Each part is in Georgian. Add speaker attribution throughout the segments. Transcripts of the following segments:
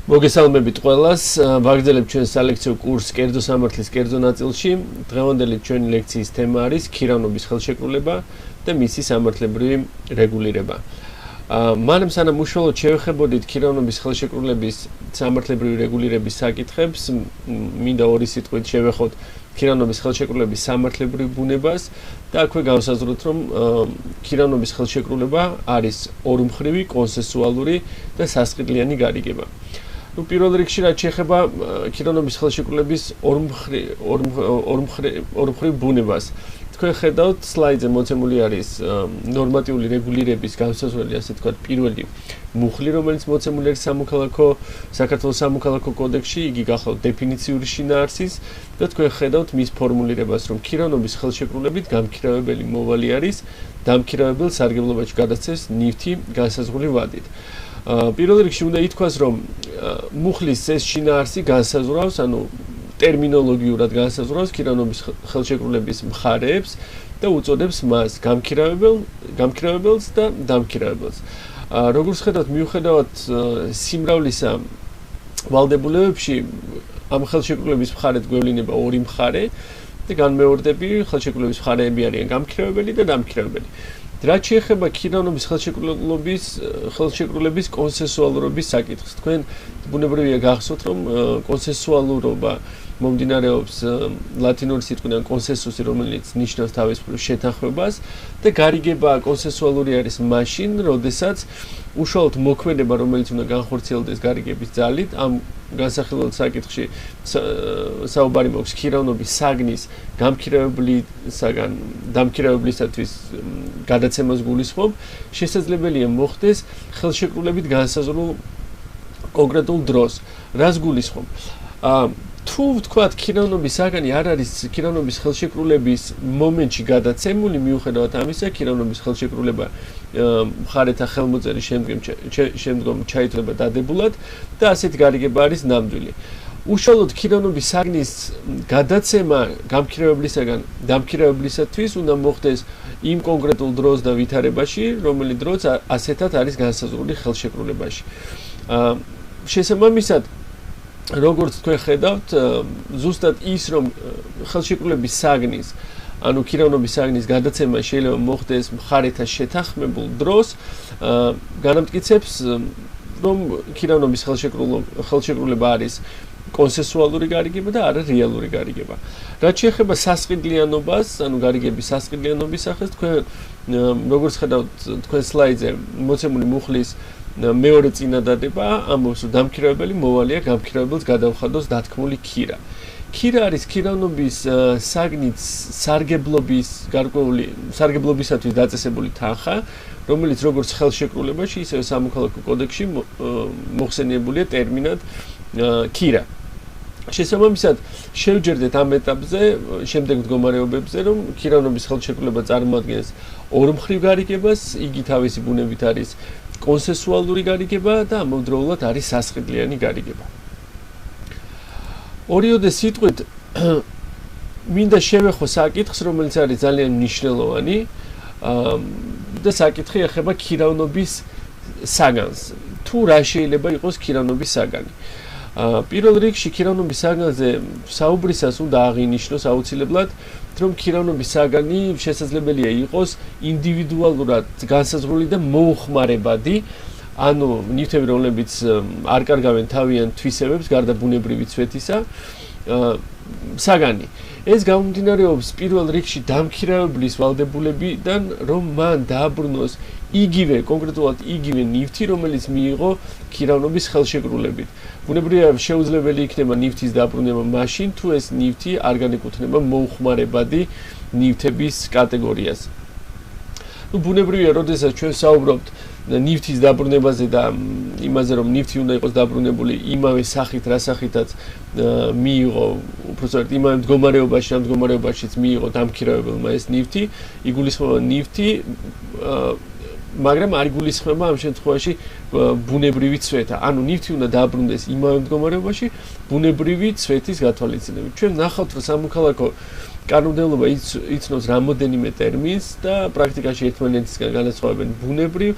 Speaker 1: მოგესალმებით ყველას, ვაგრძელებთ ჩვენ სალექციო კურსს კერძო სამართლის კერძო ნაწილში. დღევანდელი ჩვენი ლექციის თემა არის ქირავნობის ხელშეკრულება და მისი სამართლებრივი რეგულირება. მანამ სანამ უშუალოდ შევეხებოდით ქირავნობის ხელშეკრულების სამართლებრივი რეგულირების საკითხებს, მინდა ორი სიტყვით შევეხოთ ქირავნობის ხელშეკრულების სამართლებრივ ბუნებას და აქვე გავსაზრდოთ, რომ ქირავნობის ხელშეკრულება არის ორმხრივი, კონსენსუალური და სასყიდლიანი გარიგება. პირველ რიგში რაც შეეხება ქირავნობის ხელშეკრულების ორმხრივ ბუნებას. თქვენ ხედავთ სლაიდზე მოცემული არის ნორმატიული რეგულირების განსაზღვრელი, ასე ვთქვათ, პირველი მუხლი, რომელიც მოცემული არის საქართველოს სამოქალაქო კოდექსში, იგი გახლავთ დეფინიციური შინაარსის და თქვენ ხედავთ მის ფორმულირებას, რომ ქირავნობის ხელშეკრულებით გამქირავებელი მოვალი არის დამქირავებელ სარგებლობაში გადაცეს ნივთი განსაზღვრული ვადით. პირველ რიგში უნდა ითქვას, რომ მუხლის ეს შინაარსი განსაზღვრავს, ანუ ტერმინოლოგიურად განსაზღვრავს ქირავნობის ხელშეკრულების მხარეებს და უწოდებს მას გამქირავებელს და დამქირავებელს. როგორც ხედავთ, მიუხედავად სიმრავლისა ვალდებულებებში, ამ ხელშეკრულების მხარეთ გვევლინება ორი მხარე და განმეორდები ხელშეკრულების მხარეები არიან გამქირავებელი და დამქირავებელი. რაც შეეხება ქირავნობის ხელშეკრულების კონსენსუალურობის საკითხს, თქვენ ბუნებრივია გახსოვთ, რომ კონსენსუალურობა მომდინარეობს ლათინური სიტყვიდან კონსენსუსი, რომელიც ნიშნავს თავისუფლ შეთანხმებას და გარიგება კონსენსუალური არის მაშინ, როდესაც უშუალოდ მოქმედება, რომელიც უნდა განხორციელდეს გარიგების ძალით, ამ განსახილველ საკითხში საუბარი მოაქვს ქირავნობის საგნის გამქირავებლისაგან დამქირავებლისათვის გადაცემას გულისხმობ, შესაძლებელია მოხდეს ხელშეკრულებით განსაზღვრულ კონკრეტულ დროს. რას გულისხმობ? თუ ვთქვათ, ქირავნობის საგანი არ არის ქირავნობის ხელშეკრულების მომენტში გადაცემული, მიუხედავად ამისა, ქირავნობის ხელშეკრულება მხარეთა ხელმოწერის შემდგომ ჩაითვლება დადებულად და ასეთი გარიგება არის ნამდვილი. უშუალოდ ქირავნობის საგნის გადაცემა გამქირავებლისაგან დამქირავებლისათვის უნდა მოხდეს იმ კონკრეტულ დროს და ვითარებაში, რომელიც დროც ასეთად არის განსაზღვრული ხელშეკრულებაში. შესაბამისად, როგორც თქვენ ხედავთ, ზუსტად ის, რომ ხელშეკრულების საგნის, ანუ ქირავნობის საგნის გადაცემა შეიძლება მოხდეს მხარეთა შეთანხმებულ დროს, განამტკიცებს, რომ ქირავნობის ხელშეკრულება არის კონსენსუალური გარიგება და არა რეალური გარიგება. რაც შეეხება სასყიდლიანობას, ანუ გარიგების სასყიდლიანობის სახეს, თქვენ როგორც ხედავთ თქვენ სლაიდზე მოცემული მუხლის მეორე წინადადება ამბობს, რომ დამქირავებელი მოვალია გამქირავებელს გადავხადოს დათქმული ქირა. ქირა არის ქირავნობის საგნის სარგებლობისათვის დაწესებული თანხა, რომელიც როგორც ხელშეკრულებაში, ისევე სამოქალაქო კოდექსში მოხსენიებულია ტერმინად ქირა. შესაბამისად, შევჯერდეთ ამ ეტაპზე, შემდეგ მდგომარეობებზე, რომ ქირავნობის ხელშეკრულება წარმოადგენს ორმხრივ გარიგებას, იგი თავისი ბუნებით არის კონსენსუალური გარიგება და ამავდროულად არის სასყიდლიანი გარიგება. ორიოდე სიტყვით მინდა შევეხო საკითხს, რომელიც არის ძალიან მნიშვნელოვანი და საკითხი ეხება ქირავნობის საგანს. თუ რა შეიძლება იყოს ქირავნობის საგანი? პირველ რიგში ქირავნობის საგანზე საუბრისას უნდა აღინიშნოს აუცილებლად, რომ ქირავნობის საგანი შესაძლებელია იყოს ინდივიდუალურად განსაზღვრული და მოუხმარებადი, ანუ ნივთები, რომლებიც არ კარგავენ თავიანთ თვისებებს გარდა ბუნებრივი ცვეთისა, საგანი. ეს გამომდინარეობს პირველ რიგში დამქირავებლის ვალდებულებიდან, რომ მან დააბრუნოს კონკრეტულად იგივე ნივთი, რომელიც მიიღო ქირავნობის ხელშეკრულებით. ბუნებრივია შეუძლებელი იქნება ნივთის დაბრუნება მაშინ, თუ ეს ნივთი არ განეკუთვნება მოუხმარებადი ნივთების კატეგორიას. ბუნებრივია, როდესაც ჩვენ საუბრობთ ნივთის დაბრუნებაზე და იმაზე, რომ ნივთი უნდა იყოს დაბრუნებული იმავე სახით, რა სახითაც მიიღო, უბრალოდ იმავე მდგომარეობაშიც მიიღო დამქირავებელმა ეს ნივთი, იგულისხმება ნივთი, მაგრამ არ იგულისხმება ამ შემთხვევაში ბუნებრივი ცვეთა. ანუ ნივთი უნდა დააბრუნდეს იმავე მდგომარეობაში ბუნებრივი ცვეთის გათვალისწინებით. ჩვენ ნახავთ, რომ სამოქალაქო კანონმდებლობა იცნობს რამოდენიმე ტერმინს და პრაქტიკაში ერთმანეთისგან განასხვავებენ ბუნებრივ,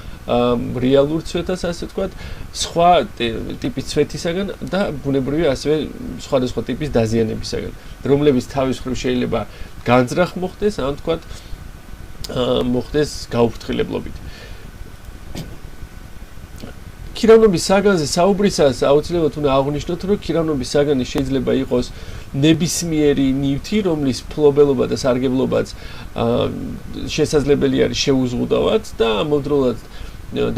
Speaker 1: რეალურ ცვეთას, ასე ვთქვათ, სხვა ტიპის ცვეთისაგან და ბუნებრივი ასევე სხვადასხვა ტიპის დაზიანებისაგან, რომლებიც თავის მხრივ შეიძლება განზრახ მოხდეს, ან ვთქვათ, მოხდეს გაუფრთხილებლობით. ქირავნობის საგანზე საუბრისას აუცილებლად უნდა აღვნიშნოთ, რომ ქირავნობის საგანი შეიძლება იყოს ნებისმიერი ნივთი, რომლის ფლობელობა და სარგებლობაც შესაძლებელი არის შეუზღუდავად და ამავდროულად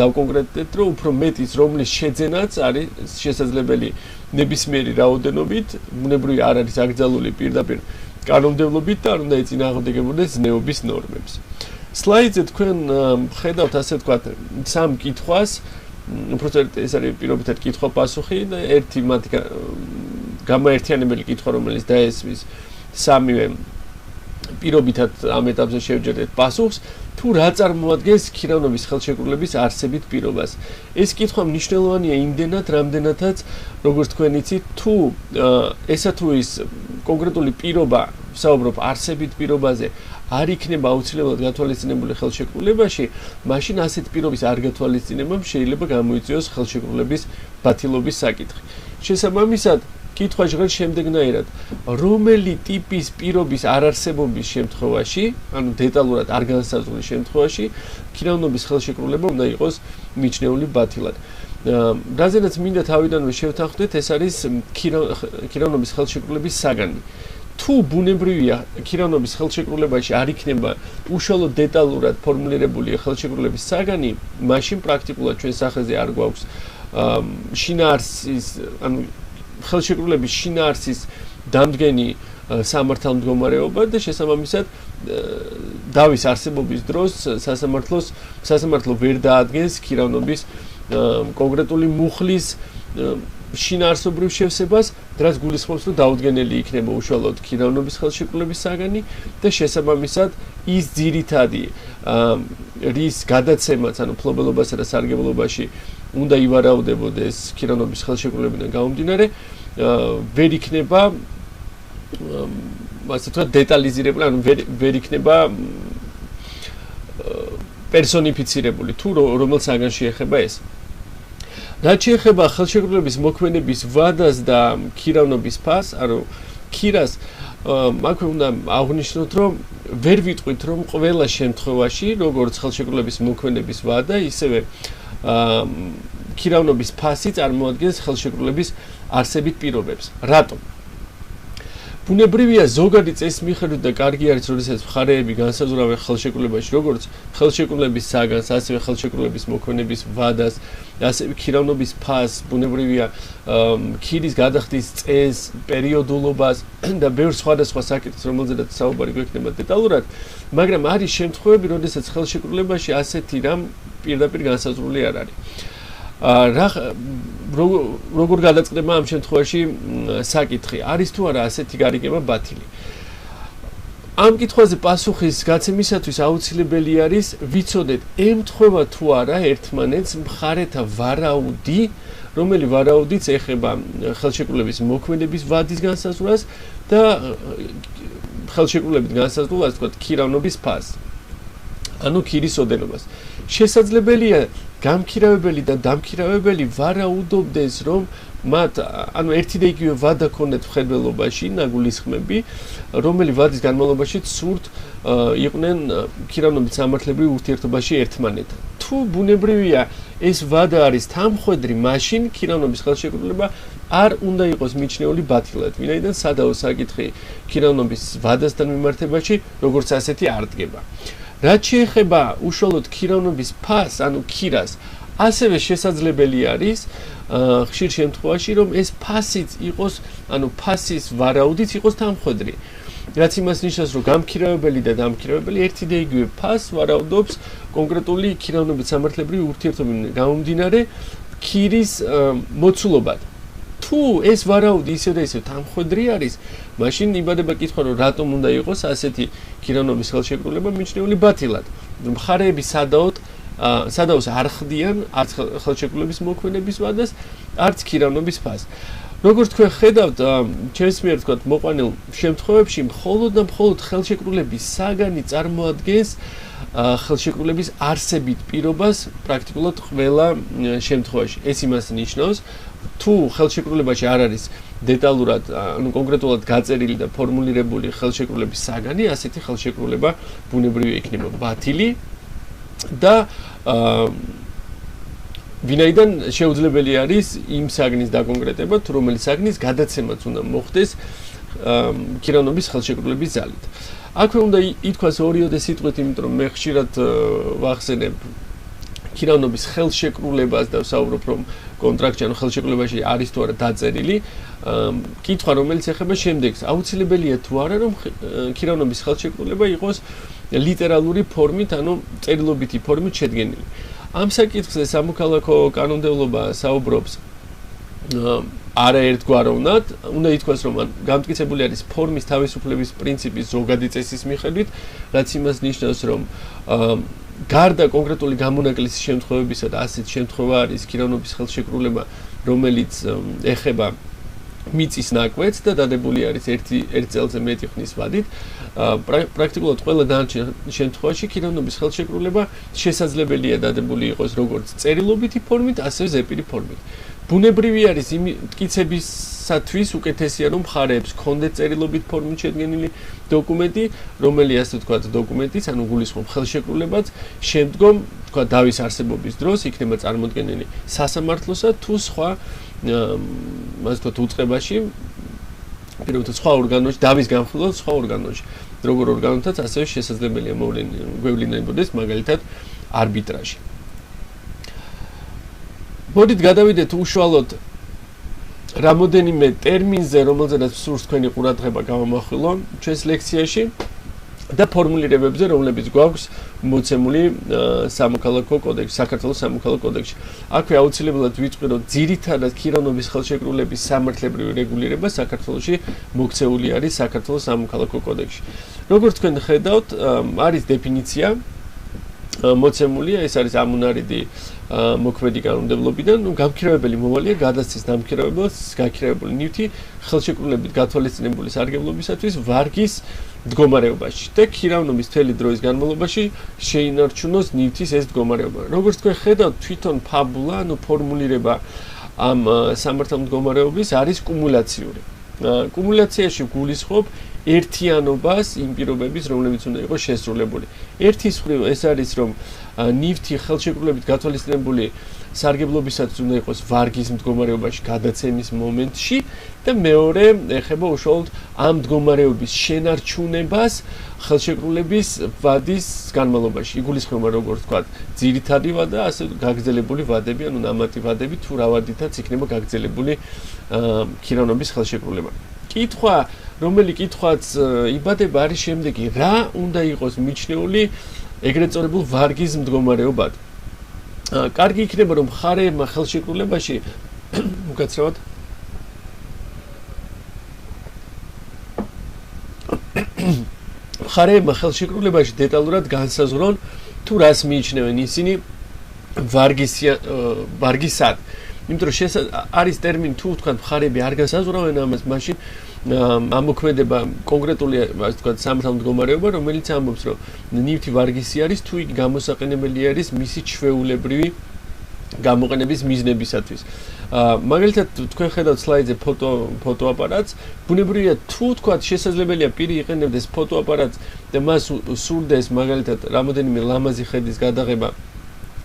Speaker 1: დავკონკრეტეთ, რომ უფრო მეტის, რომლის შეძენაც არის შესაძლებელი ნებისმიერი რაოდენობით, ბუნებრივი არ არის აკრძალული პირდაპირ კანონმდებლობით და არ უნდა ეწინააღმდეგებოდეს ზნეობის ნორმებს. სლაიდზე თქვენ ხედავთ, ასე ვთქვათ, სამ კითხვას, უბრალოდ ეს არის პირობითად კითხვა-პასუხი და ერთი მათი გამაერთიანებელი კითხვა, რომელიც დაესმის სამივე პირობითად ამ ეტაპზე შევჯერდეთ პასუხს, თუ რა წარმოადგენს ქირავნობის ხელშეკრულების არსებით პირობას. ეს კითხვა მნიშვნელოვანია იმდენად, რამდენადაც, როგორც თქვენ იცით, თუ ესა თუ ის კონკრეტული პირობა, ვსაუბრობ არსებით პირობაზე, არ იქნება აუცილებლად გათვალისწინებული ხელშეკრულებაში, მაშინ ასეთ პირობის არ გათვალისწინებამ შეიძლება გამოიწვიოს ხელშეკრულების ბათილობის საკითხი. შესაბამისად, კითხვა ჟღერს შემდეგნაირად, რომელი ტიპის პირობის არარსებობის შემთხვევაში, ანუ დეტალურად არ განსაზღვრის შემთხვევაში, ქირავნობის ხელშეკრულება უნდა იყოს მიჩნეული ბათილად. რაზედაც მინდა თავიდანვე შევთანხმდეთ, ეს არის ქირავნობის ხელშეკრულების საგანი. თუ ბუნებრივია ქირავნობის ხელშეკრულებაში არ იქნება უშუალოდ დეტალურად ფორმულირებული ხელშეკრულების საგანი, მაშინ პრაქტიკულად ჩვენ სახეზე არ გვაქვს შინაარსის, ანუ ხელშეკრულების შინაარსის დამდგენი სამართალმდგომარეობა და შესაბამისად დავის არსებობის დროს სასამართლო ვერ დაადგენს ქირავნობის კონკრეტული მუხლის შინაარსობრივ შევსებას, რაც გულისხმობს, რომ დაუდგენელი იქნება უშუალოდ ქირავნობის ხელშეკრულების საგანი და შესაბამისად ის ძირითადი რის გადაცემაც, ანუ ფლობელობასა და სარგებლობაში უნდა ივარაუდებოდეს ქირავნობის ხელშეკრულებიდან გამომდინარე, ვერ იქნება ასე ვთქვათ დეტალიზირებული, ანუ ვერ იქნება პერსონიფიცირებული, თუ რომელ საგანში ეხება ეს. რაც შეეხება ხელშეკრულების მოქმედების ვადას და ქირავნობის ფასს, ანუ ქირას, აქვე უნდა აღვნიშნოთ, რომ ვერ ვიტყვით, რომ ყველა შემთხვევაში, როგორც ხელშეკრულების მოქმედების ვადა, ისევე ქირავნობის ფასი წარმოადგენს ხელშეკრულების არსებით პირობებს. რატომ? ბუნებრივია ზოგადი წესის მიხედვით და კარგი არის, როდესაც მხარეები განსაზღვრავენ ხელშეკრულებაში, როგორც ხელშეკრულების საგანს, ასევე ხელშეკრულების მოქმედების ვადას, ასევე ქირავნობის ფასს, ბუნებრივია ქირის გადახდის წესს, პერიოდულობას და ბევრ სხვადასხვა საკითხს, რომელზედაც საუბარი გვექნება დეტალურად, მაგრამ არის შემთხვევები, როდესაც ხელშეკრულებაში ასეთი რამ პირდაპირ განსაზღვრული არ არის. როგორ გადაწყდება ამ შემთხვევაში საკითხი, არის თუ არა ასეთი გარიგება ბათილი. ამ კითხვაზე პასუხის გაცემისათვის აუცილებელი არის ვიცოდეთ, ემთხვევა თუ არა ერთმანეთს მხარეთა ვარაუდი, რომელი ვარაუდიც ეხება ხელშეკრულების მოქმედების ვადის განსაზღვრას და ხელშეკრულებით განსაზღვრულ, ასე ვთქვათ, ქირავნობის ფასს. ანუ ქირის ოდენობას. შესაძლებელია გამქირავებელი და დამქირავებელი ვარაუდობდეს, რომ მათ ანუ ერთი და იგივე ვადა ქონდეთ მხედველობაში, ნაგულისხმები, რომელი ვადის განმავლობაში სურთ იყვნენ ქირავნობით სამართლებრივ ურთიერთობაში ერთმანეთთან. თუ ბუნებრივია ეს ვადა არის თამხვედრი, მაშინ ქირავნობის ხელშეკრულება არ უნდა იყოს მიჩნეული ბათილად, ვინაიდან სადაო საკითხი ქირავნობის ვადასთან მიმართებაში, როგორც ასეთი არ დგება. რაც შეეხება უშუალოდ ქირავნობის ფასს, ანუ ქირას, ასევე შესაძლებელი არის ხშირ შემთხვევაში, რომ ეს ფასიც იყოს, ანუ ფასის ვარაუდიც იყოს თამხვედრი. რაც იმას ნიშნავს, რომ გამქირავებელი და დამქირავებელი ერთი და იგივე ფასს ვარაუდობს კონკრეტული ქირავნობით სამართლებრივი ურთიერთობიდან გამომდინარე ქირის მოცულობად. თუ ეს ვარაუდი ისე და ისე თამხვედრი არის, მაშინ იბადება კითხვა, რომ რატომ უნდა იყოს ასეთი ქირავნობის ხელშეკრულება მიჩნეული ბათილად. მხარეები სადაოს არ ხდიან არც ხელშეკრულების მოქმედების ვადას, არც ქირავნობის ფასს. როგორც თქვენ ხედავთ, ჩემს მიერ თქვათ მოყვანილ შემთხვევებში მხოლოდ და მხოლოდ ხელშეკრულების საგანი წარმოადგენს ხელშეკრულების არსებით პირობას პრაქტიკულად ყველა შემთხვევაში. ეს იმას ნიშნავს, თუ ხელშეკრულებაში არ არის დეტალურად, ანუ კონკრეტულად გაწერილი და ფორმულირებული ხელშეკრულების საგანი, ასეთი ხელშეკრულება ბუნებრივია იქნება ბათილი და ვინაიდან შეუძლებელი არის იმ საგნის დაკონკრეტება, თუ რომელი საგნის გადაცემაც უნდა მოხდეს ქირავნობის ხელშეკრულების ძალით. აქვე უნდა ითქვას ორიოდე სიტყვით, იმიტომ რომ მე ხშირად ვახსენებ ქირავნობის ხელშეკრულებას და ვსაუბრობ, რომ კონტრაქტში ანუ ხელშეკრულებაში არის თუ არა დაწერილი, კითხვა რომელიც ეხება შემდეგს, აუცილებელია თუ არა, რომ ქირავნობის ხელშეკრულება იყოს ლიტერალური ფორმით, ანუ წერილობითი ფორმით შედგენილი. ამ საკითხზე სამოქალაქო კანონმდებლობა საუბრობს არაერთგვაროვნად, უნდა ითქვას, რომ გამტკიცებული არის ფორმის თავისუფლების პრინციპის ზოგადი წესის მიხედვით, რაც იმას ნიშნავს, რომ გარდა კონკრეტული გამონაკლისის შემთხვევებისა და ასეთ შემთხვევა არის ქირავნობის ხელშეკრულება, რომელიც ეხება მიწის ნაკვეთს და დადებული არის ერთ წელზე მეტი ხნის ვადით, პრაქტიკულად ყველა დანარჩენ შემთხვევაში ქირავნობის ხელშეკრულება შესაძლებელია დადებული იყოს როგორც წერილობითი ფორმით, ასევე ზეპირი ფორმით. ბუნებრივი არის იმ მტკიცებისათვის უკეთესია, რომ მხარეებს ჰქონდეთ წერილობით ფორმით შედგენილი დოკუმენტი, რომელიც ასე ვთქვათ, დოკუმენტიც, ანუ გულისხმობ ხელშეკრულებაც, შემდგომ ვთქვათ, დავის არსებობის დროს იქნება წარმოდგენილი სასამართლოსა თუ სხვა ასე ვთქვათ, უწყებაში, პირობითად სხვა ორგანოში, დავის განხილვას სხვა ორგანოში, როგორ ორგანოთაც ასევე შესაძლებელია გვევლინებოდეს მაგალითად არბიტრაჟი. მოდით გადავიდეთ უშუალოდ რამოდენიმე ტერმინზე, რომელზედაც სურს თქვენი ყურადღება გამომახვილო ჩვენს ლექციაში და ფორმულირებებზე, რომლებიც გვაქვს მოცემული სამოქალაქო კოდექსში, საქართველოს სამოქალაქო კოდექსში. აქვე აუცილებლად ვიწყიროთ ძირითადად ქირავნობის ხელშეკრულების სამართლებრივი რეგულირება საქართველოში მოქცეული არის საქართველოს სამოქალაქო კოდექსში. როგორც თქვენ ხედავთ, არის დეფინიცია მოცემულია, ეს არის ამუნარიდი მოქმედი კანონმდებლობიდან, გამქირავებელი მოვალეა გადასცეს დამქირავებელს გაქირავებული ნივთი ხელშეკრულებით გათვალისწინებული სარგებლობისათვის ვარგის მდგომარეობაში და ქირავნობის მთელი დროის განმავლობაში შეინარჩუნოს ნივთის ეს მდგომარეობა. როგორც თქვენ ხედავთ, თვითონ ფაბულა, ანუ ფორმულირება ამ სამართალ მდგომარეობის არის კუმულაციური. კუმულაციაში გულისხმობ ერთიანობას იმ პირობების, რომლებიც უნდა იყოს შესრულებული. ერთის მხრივ ეს არის, რომ ნივთი ხელშეკრულებით გათვალისწინებული სარგებლობისათვის უნდა იყოს ვარგის მდგომარეობაში გადაცემის მომენტში და მეორე ეხება უშუალოდ ამ მდგომარეობის შენარჩუნებას ხელშეკრულების ვადის განმავლობაში. იგულისხმება როგორც ვთქვათ, ძირითადი ვადა, ასე გაგრძელებული ვადები, ანუ ნამატი ვადები თუ რა ვადითაც იქნება გაგრძელებული ქირავნობის ხელშეკრულება. კითხვა, რომელი კითხვაც იბადება არის შემდეგი, რა უნდა იყოს მიჩნეული ეგრეთ წოდებულ ვარგის მდგომარეობად. კარგი იქნება, რომ მხარეებმა ხელშეკრულებაში უკაცრავად მხარეებმა ხელშეკრულებაში დეტალურად განსაზღვრონ, თუ რას მიიჩნევენ ისინი ვარგისად. იმიტომ რომ არის ტერმინი, თუ ვთქვათ, მხარეები არ განსაზღვრავენ ამას, მაშინ ამოქმედება კონკრეტული, ასე ვთქვათ, სამართალ მდგომარეობა, რომელიც ამბობს, რომ ნივთი ვარგისი არის, თუ იგი გამოსაყენებელი არის მისი ჩვეულებრივი გამოყენების მიზნებისათვის. მაგალითად, თქვენ ხედავთ სლაიდზე ფოტოაპარატს, ბუნებრივია, თუ ვთქვათ, შესაძლებელია პირი იყენებდეს ფოტოაპარატს და მას სურდეს მაგალითად რამოდენიმე ლამაზი ხედის გადაღება,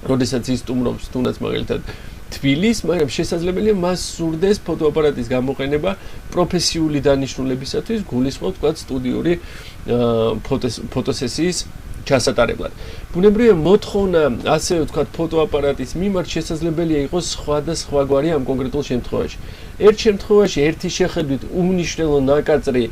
Speaker 1: როდესაც ის სტუმრობს, თუნდაც მაგალითად თბილის, მაგრამ შესაძლებელია მას სურდეს ფოტოაპარატის გამოყენება პროფესიული დანიშნულებისათვის, გულისხმობ თქვათ სტუდიური ფოტოსესიის ჩასატარებლად. ბუნებრივია მოთხოვნა, ასე ვთქვათ, ფოტოაპარატის მიმართ შესაძლებელია იყოს სხვადასხვაგვარი ამ კონკრეტულ შემთხვევაში. ერთ შემთხვევაში ერთი შეხედვით უმნიშვნელო ნაკაწრი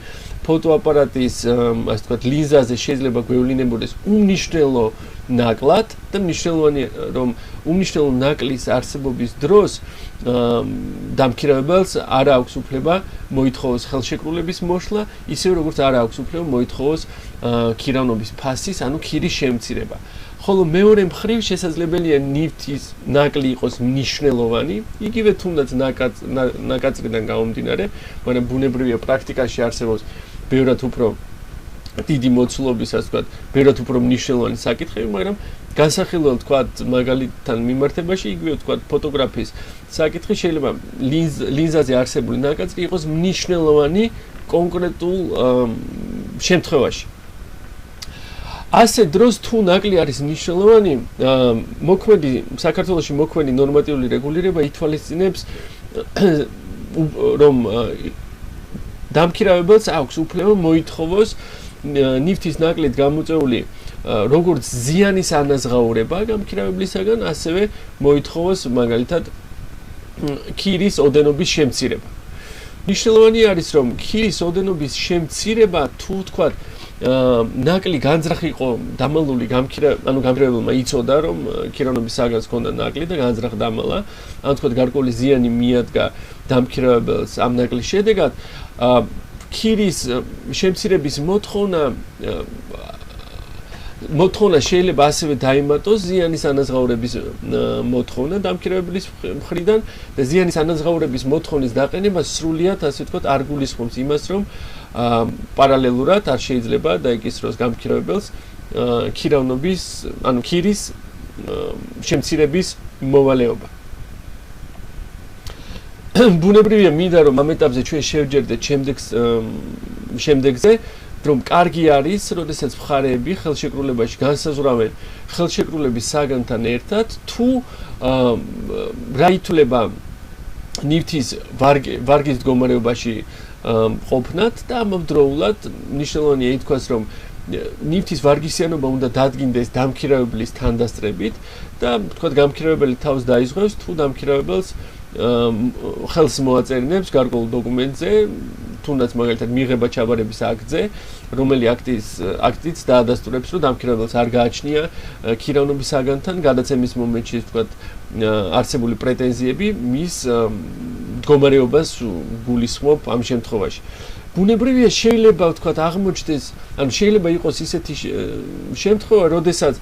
Speaker 1: ფოტოაპარატის, ასე ვთქვათ, ლინზაზე შეიძლება გვევლინებოდეს უმნიშვნელო ნაკლად და მნიშვნელოვანია, რომ უმნიშვნელო ნაკლის არსებობის დროს დამქირავებელს არ აქვს უფლება მოითხოვოს ხელშეკრულების მოშლა, ისევე როგორც არ აქვს უფლება მოითხოვოს ქირავნობის ფასის, ანუ ქირის შემცირება. ხოლო მეორე მხრივ შესაძლებელია ნივთის ნაკლი იყოს მნიშვნელოვანი, იგივე თუნდაც ნაკაწრიდან გამომდინარე, მაგრამ ბუნებრივია პრაქტიკაში არსებობს ბევრად უფრო დიდი მოცულობის, ასე ვთქვათ, ბევრად უფრო მნიშვნელოვანი საკითხები, მაგრამ განსახილველ თქვათ მაგალითთან მიმართებაში, იგივე თქვათ ფოტოგრაფიის საკითხი შეიძლება ლინზაზე არსებული ნაკაწრი იყოს მნიშვნელოვანი კონკრეტულ შემთხვევაში. ასე დროს თუ ნაკლი არის მნიშვნელოვანი, საქართველოში მოქმედი ნორმატიული რეგულირება ითვალისწინებს, რომ დამქირავებელს აქვს უფლება მოითხოვოს ნივთის ნაკლით გამოწვეული როგორც ზიანის ანაზღაურება გამქირავებლისაგან, ასევე მოითხოვოს მაგალითად ქირის ოდენობის შემცირება. მნიშვნელოვანი არის, რომ ქირის ოდენობის შემცირება თუ თქვათ ნაკლი განზრახ იყო დამალული გამქირავებელმა იცოდა, რომ ქირავნობის საგანს ჰქონდა ნაკლი და განზრახ დამალა, ან თქვათ გარკვეული ზიანი მიადგა დამქირავებელს ამ ნაკლის შედეგად, ქირის შემცირების მოთხოვნა შეიძლება ასევე დაემატოს ზიანის ანაზღაურების მოთხოვნა დამქირავებლის მხრიდან და ზიანის ანაზღაურების მოთხოვნის დაყენება სრულიად, ასე ვთქვათ, არ გულისხმობს იმას, რომ პარალელურად არ შეიძლება დაეკისროს გამქირავებელს ქირავნობის, ანუ ქირის შემცირების მოვალეობა. ბუნებრივია მინდა რომ ამ ეტაპზე ჩვენ შევჯერდეთ შემდეგზე, რომ კარგი არის, როდესაც მხარეები ხელშეკრულებაში განსაზღვრავენ ხელშეკრულების საგანთან ერთად, თუ რა ითვლება ნივთის ვარგის მდგომარეობაში ყოფნად და ამავდროულად მნიშვნელოვანია ითქვას, რომ ნივთის ვარგისიანობა უნდა დადგინდეს დამქირავებლის თანდასწრებით და თქვათ გამქირავებელი თავს დაიზღვევს, თუ დამქირავებელს ხელს მოაწერინებს გარკვეულ დოკუმენტზე, თუნდაც მაგალითად მიღება ჩაბარების აქტზე, რომელი აქტიც დაადასტურებს, რომ დამქირავებელს არ გააჩნია ქირავნობის საგანთან გადაცემის მომენტში, ვთქვათ, არსებული პრეტენზიები მის მდგომარეობას გულისხმობ ამ შემთხვევაში. ბუნებრივია შეიძლება ვთქვათ აღმოჩნდეს, ანუ შეიძლება იყოს ისეთი შემთხვევა, როდესაც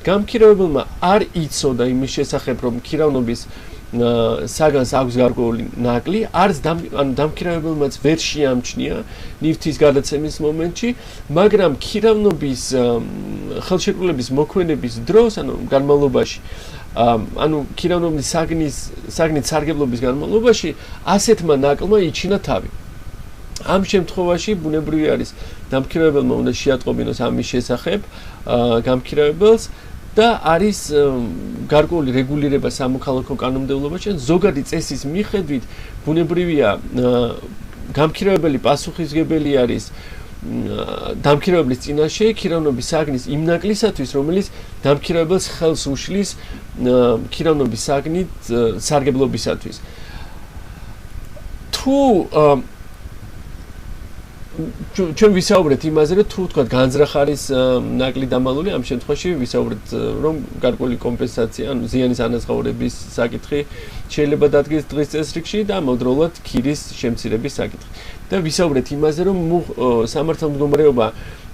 Speaker 1: გამქირავებელმა არ იცოდა იმის შესახებ, რომ ქირავნობის საგანს აქვს გარკვეული ნაკლი, არც დამქირავებელმაც ვერ შეამჩნია ნივთის გადაცემის მომენტში, მაგრამ ქირავნობის ხელშეკრულების მოქმედების დროს, ანუ განმავლობაში, ანუ ქირავნობის საგნის სარგებლობის განმავლობაში ასეთმა ნაკლმა იჩინა თავი. ამ შემთხვევაში ბუნებრივი არის დამქირავებელმა უნდა შეატყობინოს ამის შესახებ გამქირავებელს და არის გარკვეული რეგულირება სამოქალაქო კანონმდებლობაში, ზოგადი წესის მიხედვით ბუნებრივია გამქირავებელი პასუხისმგებელი არის დამქირავებლის წინაშე ქირავნობის საგნის იმ ნაკლისათვის, რომელიც დამქირავებელს ხელს უშლის ქირავნობის საგნით სარგებლობისათვის. თუ ჩვენ ვისაუბრეთ იმაზე, რომ თუ თქვა განზრახ არის ნაკლი დამალული, ამ შემთხვევაში ვისაუბრეთ, რომ გარკვეული კომპენსაცია, ანუ ზიანის ანაზღაურების საკითხი შეიძლება დადგეს დღის წესრიგში და ამავდროულად ქირის შემცირების საკითხი. და ვისაუბრეთ იმაზე, რომ სამართალ მდგომარეობა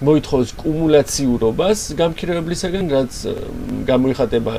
Speaker 1: მოითხოვს კუმულაციურობას გამქირავებლისაგან, რაც გამოიხატება